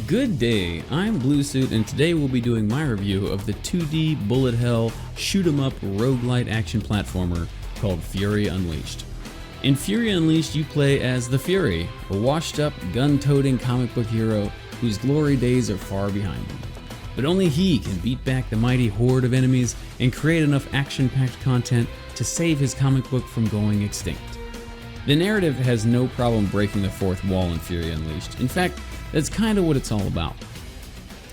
Good day, I'm Bluesuit, and today we'll be doing my review of the 2D bullet hell shoot 'em up roguelite action platformer called Fury Unleashed. In Fury Unleashed, you play as the Fury, a washed-up, gun-toting comic book hero whose glory days are far behind him. But only he can beat back the mighty horde of enemies and create enough action-packed content to save his comic book from going extinct. The narrative has no problem breaking the fourth wall in Fury Unleashed. In fact, that's kind of what it's all about.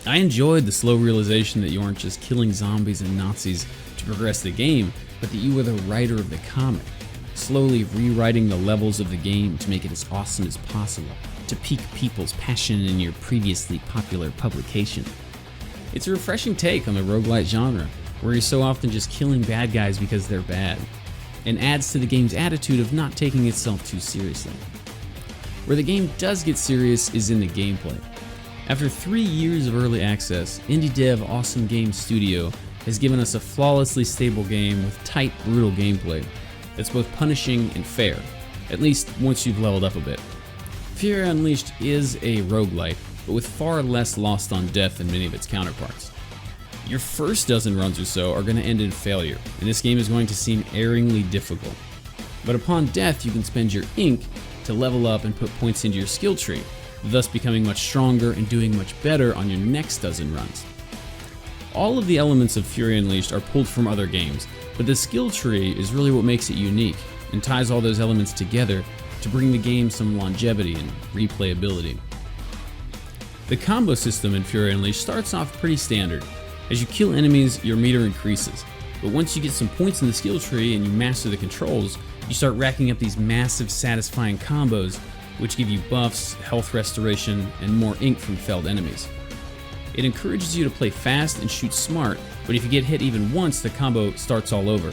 I enjoyed the slow realization that you aren't just killing zombies and Nazis to progress the game, but that you are the writer of the comic, slowly rewriting the levels of the game to make it as awesome as possible, to pique people's passion in your previously popular publication. It's a refreshing take on the roguelite genre, where you're so often just killing bad guys because they're bad, and adds to the game's attitude of not taking itself too seriously. Where the game does get serious is in the gameplay. After 3 years of early access, indie dev Awesome Games Studio has given us a flawlessly stable game with tight, brutal gameplay that's both punishing and fair, at least once you've leveled up a bit. Fury Unleashed is a roguelite, but with far less lost on death than many of its counterparts. Your first dozen runs or so are going to end in failure, and this game is going to seem erringly difficult. But upon death, you can spend your ink to level up and put points into your skill tree, thus becoming much stronger and doing much better on your next dozen runs. All of the elements of Fury Unleashed are pulled from other games, but the skill tree is really what makes it unique and ties all those elements together to bring the game some longevity and replayability. The combo system in Fury Unleashed starts off pretty standard. As you kill enemies, your meter increases, but once you get some points in the skill tree and you master the controls, you start racking up these massive, satisfying combos, which give you buffs, health restoration, and more ink from felled enemies. It encourages you to play fast and shoot smart, but if you get hit even once, the combo starts all over.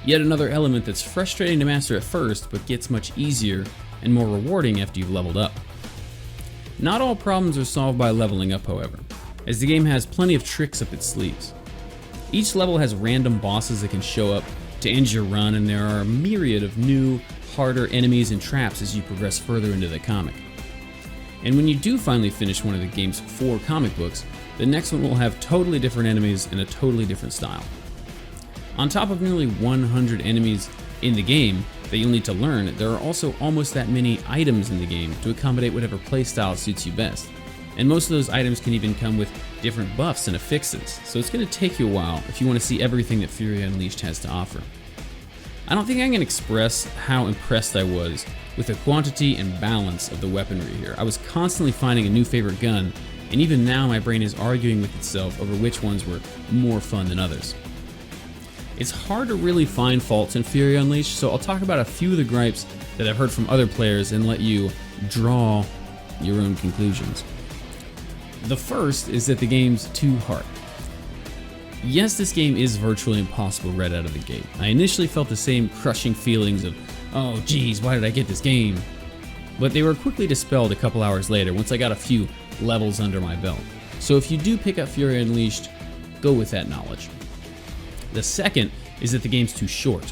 Yet another element that's frustrating to master at first, but gets much easier and more rewarding after you've leveled up. Not all problems are solved by leveling up, however, as the game has plenty of tricks up its sleeves. Each level has random bosses that can show up to end your run, and there are a myriad of new, harder enemies and traps as you progress further into the comic. And when you do finally finish one of the game's 4 comic books, the next one will have totally different enemies and a totally different style. On top of nearly 100 enemies in the game that you'll need to learn, there are also almost that many items in the game to accommodate whatever playstyle suits you best. And most of those items can even come with different buffs and affixes, so it's going to take you a while if you want to see everything that Fury Unleashed has to offer. I don't think I can express how impressed I was with the quantity and balance of the weaponry here. I was constantly finding a new favorite gun, and even now my brain is arguing with itself over which ones were more fun than others. It's hard to really find faults in Fury Unleashed, so I'll talk about a few of the gripes that I've heard from other players and let you draw your own conclusions. The first is that the game's too hard. Yes, this game is virtually impossible right out of the gate. I initially felt the same crushing feelings of, oh geez, why did I get this game? But they were quickly dispelled a couple hours later once I got a few levels under my belt. So if you do pick up Fury Unleashed, go with that knowledge. The second is that the game's too short.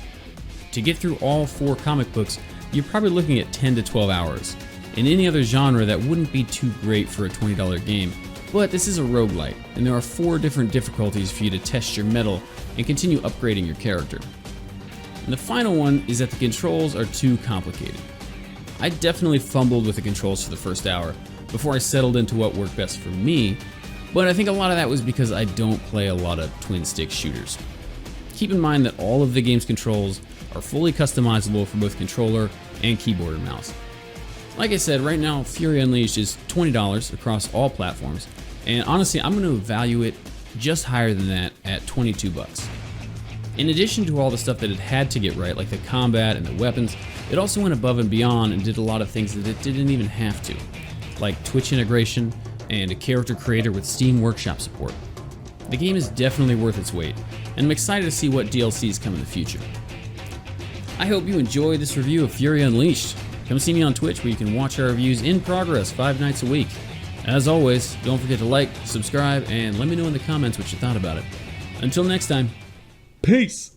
To get through all 4 comic books, you're probably looking at 10 to 12 hours. In any other genre, that wouldn't be too great for a $20 game, but this is a roguelite, and there are 4 different difficulties for you to test your mettle and continue upgrading your character. And the final one is that the controls are too complicated. I definitely fumbled with the controls for the first hour before I settled into what worked best for me, but I think a lot of that was because I don't play a lot of twin-stick shooters. Keep in mind that all of the game's controls are fully customizable for both controller and keyboard and mouse. Like I said, right now Fury Unleashed is $20 across all platforms, and honestly I'm going to value it just higher than that at $22. In addition to all the stuff that it had to get right, like the combat and the weapons, it also went above and beyond and did a lot of things that it didn't even have to, like Twitch integration and a character creator with Steam Workshop support. The game is definitely worth its weight, and I'm excited to see what DLCs come in the future. I hope you enjoyed this review of Fury Unleashed. Come see me on Twitch where you can watch our reviews in progress 5 nights a week. As always, don't forget to like, subscribe, and let me know in the comments what you thought about it. Until next time, peace!